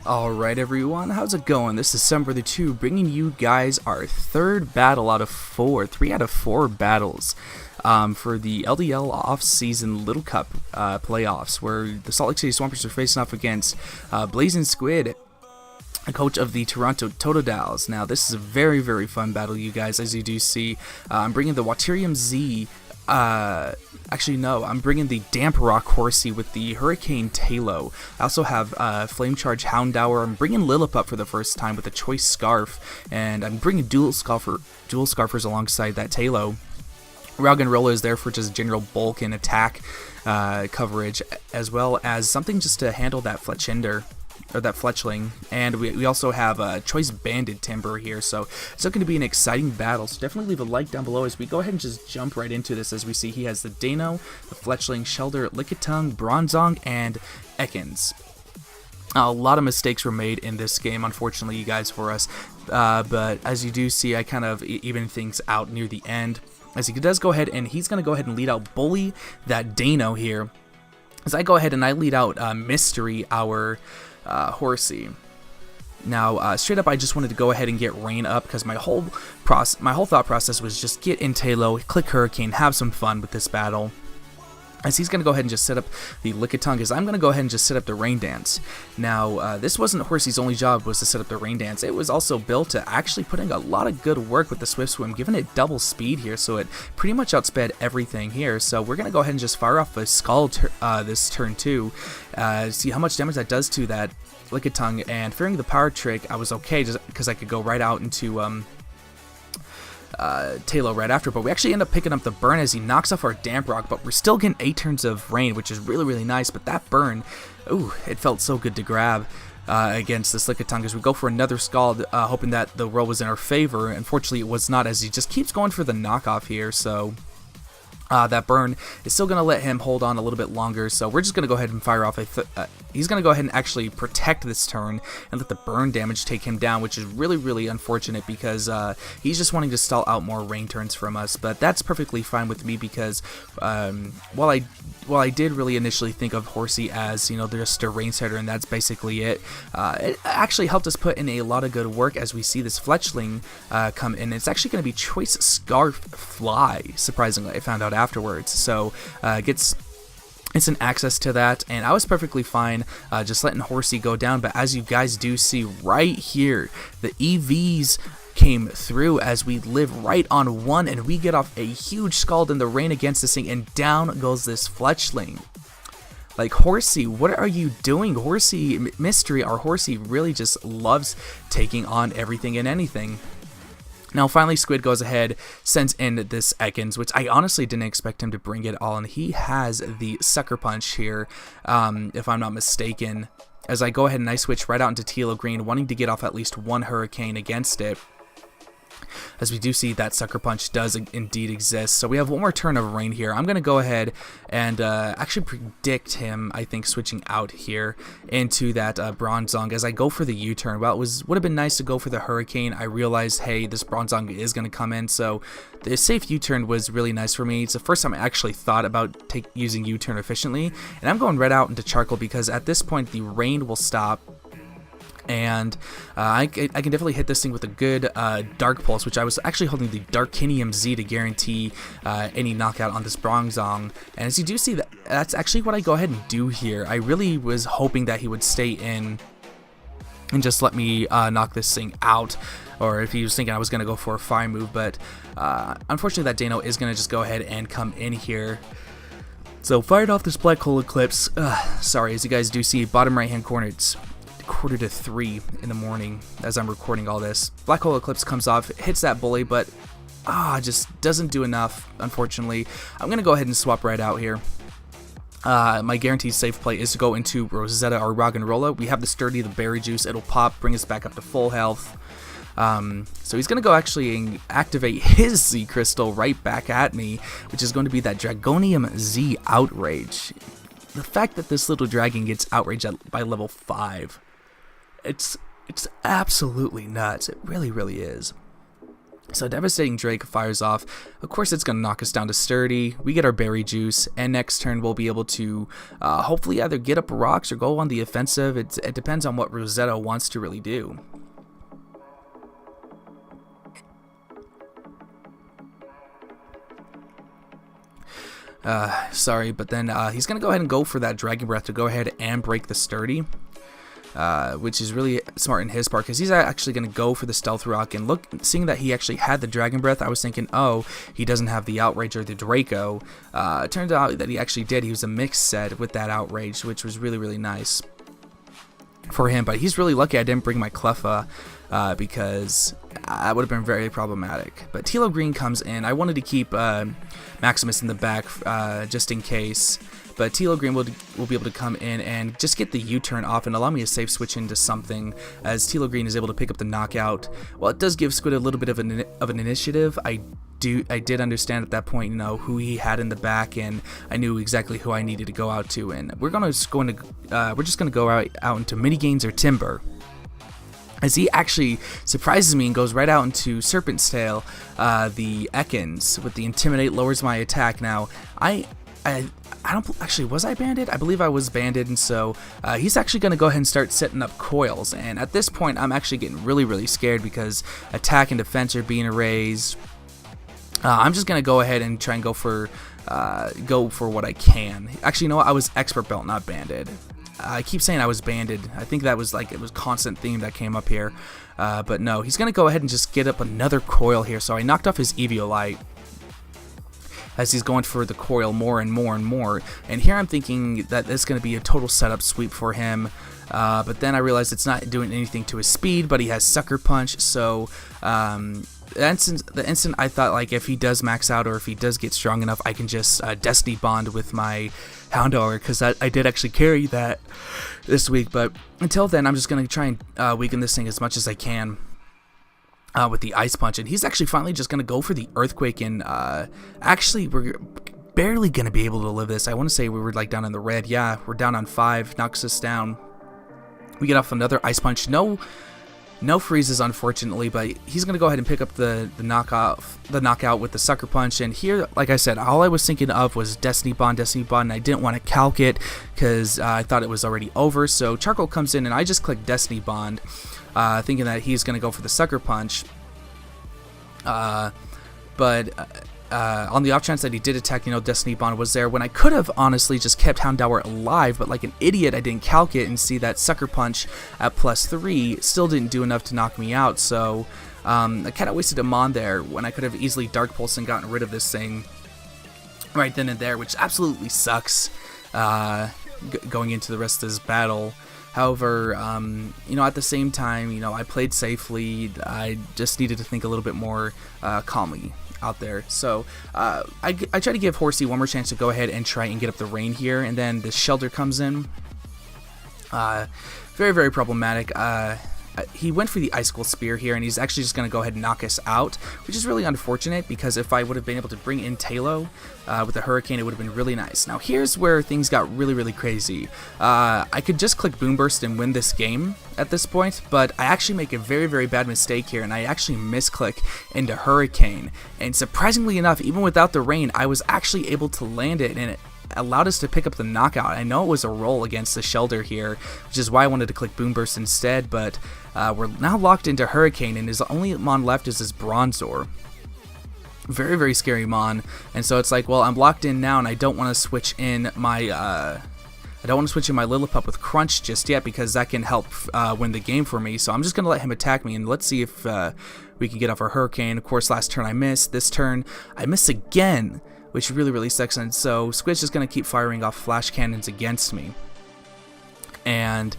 Alright everyone, how's it going? This is Thumbbrother 2 bringing you guys our third battle out of 4, 3 out of 4 battles for the LDL Offseason Little Cup playoffs, where the Salt Lake City Swampers are facing off against Blazing Squid, a coach of the Toronto Totodiles. Now this is a very, very fun battle, you guys. As you do see, I'm bringing the Waterium Z. Actually, no, I'm bringing the Damp Rock Horsey with the Hurricane Talo. I also have Flame Charge Houndour. I'm bringing Lilip up for the first time with a Choice Scarf, and I'm bringing Dual Scarfers alongside that Talo. Roggenrola is there for just general bulk and attack coverage, as well as something just to handle that Fletchinder. Or that Fletchling, and we also have a Choice Banded Timber here, so it's going to be an exciting battle. So definitely leave a like down below as we go ahead and just jump right into this. As we see, he has the Dano, the Fletchling, Shelder, Lickitung, Bronzong, and Ekans. A lot of mistakes were made in this game, unfortunately, you guys, for us, but as you do see, I kind of even things out near the end, as he does go ahead and he's going to go ahead and lead out Bully, that Dano here, as I go ahead and I lead out Mystery, our Horsey. Now, straight up, I just wanted to go ahead and get Rain up because my whole thought process was just get in Talo, click Hurricane, have some fun with this battle. As he's going to go ahead and just set up the Lickitung, as I'm going to go ahead and just set up the Rain Dance. Now, this wasn't Horsey's only job was to set up the Rain Dance. It was also built to actually putting a lot of good work with the Swift Swim, giving it double speed here, so it pretty much outsped everything here. So we're going to go ahead and just fire off a Skull this turn too, see how much damage that does to that Lickitung, and fearing the Power Trick, I was okay just because I could go right out into Talo right after, but we actually end up picking up the burn as he knocks off our Damp Rock, but we're still getting 8 turns of rain, which is really, really nice. But that burn, ooh, it felt so good to grab against this Lickitung as we go for another Scald, hoping that the roll was in our favor. Unfortunately, it was not, as he just keeps going for the knockoff here, so that burn is still going to let him hold on a little bit longer, so we're just going to go ahead and fire off he's going to go ahead and actually protect this turn and let the burn damage take him down, which is really, really unfortunate because he's just wanting to stall out more rain turns from us. But that's perfectly fine with me because while I did really initially think of Horsey as, you know, just a rain setter and that's basically it, it actually helped us put in a lot of good work as we see this Fletchling come in. It's actually going to be Choice Scarf Fly, surprisingly, I found out afterwards. So gets instant access to that, and I was perfectly fine just letting Horsey go down. But as you guys do see right here, the EVs came through as we live right on 1, and we get off a huge Scald in the rain against this thing, and down goes this Fletchling. Like, Horsey, what are you doing? Horsey, Mystery, our Horsey really just loves taking on everything and anything. Now, finally, Squid goes ahead, sends in this Ekans, which I honestly didn't expect him to bring it all, and he has the Sucker Punch here, if I'm not mistaken, as I go ahead and I switch right out into Teal Green, wanting to get off at least one Hurricane against it. As we do see that Sucker Punch does indeed exist. So we have one more turn of rain here. I'm going to go ahead and actually predict him, I think, switching out here into that Bronzong as I go for the U-turn. Well, it would have been nice to go for the Hurricane. I realized, hey, this Bronzong is going to come in, so the safe U-turn was really nice for me. It's the first time I actually thought about using U-turn efficiently, and I'm going right out into Charcoal because at this point the rain will stop. And I can definitely hit this thing with a good Dark Pulse, which I was actually holding the Darkinium Z to guarantee any knockout on this Bronzong. And as you do see, that's actually what I go ahead and do here. I really was hoping that he would stay in and just let me knock this thing out, or if he was thinking I was going to go for a fire move. But unfortunately, that Dano is going to just go ahead and come in here. So fired off this Black Hole Eclipse. Sorry, as you guys do see, bottom right hand corner, it's 2:45 in the morning as I'm recording all this. Black Hole Eclipse comes off, hits that Bully, but just doesn't do enough, unfortunately. I'm going to go ahead and swap right out here. My guaranteed safe play is to go into Rosetta or Roggenrola. We have the Sturdy, the Berry Juice, it'll pop, bring us back up to full health. So he's going to go actually activate his Z Crystal right back at me, which is going to be that Dragonium Z Outrage. The fact that this little dragon gets outraged by level 5, it's absolutely nuts. It really, really is. So Devastating Drake fires off. Of course, it's going to knock us down to Sturdy. We get our Berry Juice, and next turn we'll be able to hopefully either get up rocks or go on the offensive. It depends on what Rosetta wants to really do. Sorry, but then he's going to go ahead and go for that Dragon Breath to go ahead and break the Sturdy. Which is really smart in his part, because he's actually going to go for the Stealth Rock, and seeing that he actually had the Dragon Breath, I was thinking, oh, he doesn't have the Outrage or the Draco. It turned out that he actually did. He was a mixed set with that Outrage, which was really, really nice for him, but he's really lucky I didn't bring my Cleffa, because that would have been very problematic. But Tilo Green comes in. I wanted to keep Maximus in the back just in case. But Tilo Green will be able to come in and just get the U-turn off and allow me to safe switch into something, as Tilo Green is able to pick up the knockout. While it does give Squid a little bit of an initiative, I did understand at that point, you know, who he had in the back, and I knew exactly who I needed to go out to. And we're just going to go out into Mini Gains or Timber, as he actually surprises me and goes right out into Serpent's Tail. The Ekans with the Intimidate lowers my attack. Now I don't actually, was I banded? I believe I was banded, and so he's actually going to go ahead and start setting up coils. And at this point, I'm actually getting really, really scared, because attack and defense are being erased. I'm just going to go ahead and try and go for what I can. Actually, you know what? I was Expert Belt, not banded. I keep saying I was banded. I think that was like, it was constant theme that came up here. But no, he's going to go ahead and just get up another coil here. So I knocked off his Eviolite, as he's going for the coil more and more and more. And here I'm thinking that this is going to be a total setup sweep for him. But then I realized it's not doing anything to his speed, but he has Sucker Punch. So the instant I thought, like, if he does max out or if he does get strong enough, I can just Destiny Bond with my Houndour, because I did actually carry that this week. But until then, I'm just going to try and weaken this thing as much as I can. With the Ice Punch, and he's actually finally just going to go for the Earthquake, and actually we're barely going to be able to live this. I want to say we were like down in the red. Yeah, we're down on 5, knocks us down. We get off another Ice Punch. No freezes, unfortunately, but he's going to go ahead and pick up the knockout with the Sucker Punch. And here, like I said, all I was thinking of was Destiny Bond, and I didn't want to calc it, because I thought it was already over. So Charcoal comes in, and I just click Destiny Bond, thinking that he's going to go for the Sucker Punch. But on the off chance that he did attack, you know, Destiny Bond was there, when I could have honestly just kept Houndour alive, but like an idiot, I didn't calc it and see that Sucker Punch at +3 still didn't do enough to knock me out. So I kind of wasted a Mon there, when I could have easily Dark Pulse and gotten rid of this thing right then and there, which absolutely sucks going into the rest of this battle. However, you know, at the same time, you know, I played safely. I just needed to think a little bit more calmly out there. So I try to give Horsey one more chance to go ahead and try and get up the rain here, and then the Shelter comes in. Very, very problematic. He went for the Icicle Spear here, and he's actually just going to go ahead and knock us out, which is really unfortunate, because if I would have been able to bring in Talo with the Hurricane, it would have been really nice. Now here's where things got really, really crazy. I could just click Boom Burst and win this game at this point, but I actually make a very, very bad mistake here, and I actually misclick into Hurricane. And surprisingly enough, even without the rain, I was actually able to land it, and it allowed us to pick up the knockout. I know it was a roll against the Shelter here, which is why I wanted to click Boom Burst instead, but we're now locked into Hurricane, and his only Mon left is his Bronzor. Very, very scary Mon, and so it's like, well, I'm locked in now, and I don't want to switch in my Lillipup with Crunch just yet, because that can help win the game for me. So I'm just going to let him attack me, and let's see if we can get off our Hurricane. Of course, last turn I missed. This turn I miss again, which really, really sucks. And so Squid's just going to keep firing off Flash Cannons against me. And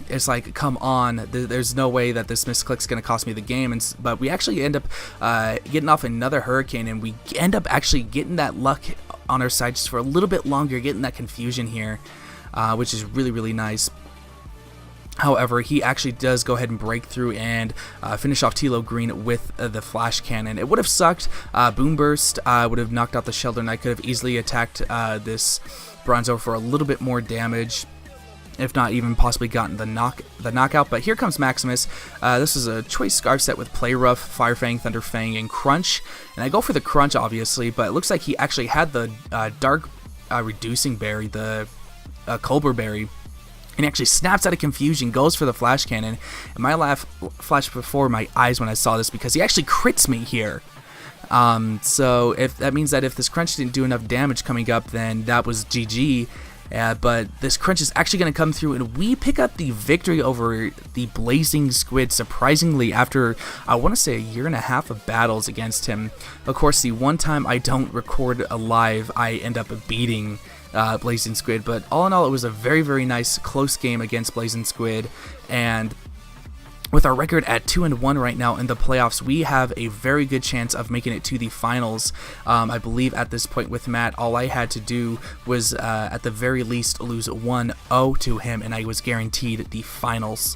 it's like, come on, there's no way that this misclick's going to cost me the game. But we actually end up getting off another Hurricane, and we end up actually getting that luck on our side just for a little bit longer, getting that confusion here, which is really, really nice. However, he actually does go ahead and break through and finish off Tilo Green with the Flash Cannon. It would have sucked. Boom Burst would have knocked out the Shelter, and I could have easily attacked this Bronzo for a little bit more damage. if not even possibly gotten the knockout. But here comes Maximus. This is a choice scarf set with Play Rough, Fire Fang, Thunder Fang, and Crunch. And I go for the Crunch, obviously, but it looks like he actually had the Dark Reducing Berry, the Cobra Berry. And he actually snaps out of confusion, goes for the Flash Cannon. And my laugh flashed before my eyes when I saw this, because he actually crits me here. So if that means that if this Crunch didn't do enough damage coming up, then that was GG. But this Crunch is actually going to come through, and we pick up the victory over the Blazing Squid, surprisingly, after, I want to say, 1.5 years of battles against him. Of course, the one time I don't record alive, I end up beating Blazing Squid, but all in all, it was a very, very nice, close game against Blazing Squid, and with our record at 2-1 right now in the playoffs, we have a very good chance of making it to the finals. I believe at this point with Matt, all I had to do was at the very least lose 1-0 to him, and I was guaranteed the finals,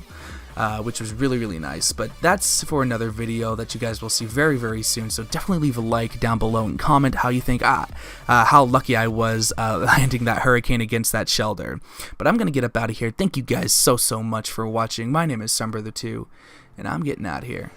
which was really, really nice. But that's for another video that you guys will see very, very soon. So definitely leave a like down below and comment how you think, how lucky I was landing that Hurricane against that Shelter. But I'm going to get up out of here. Thank you guys so much for watching. My name is Thumbbrother 2, and I'm getting out of here.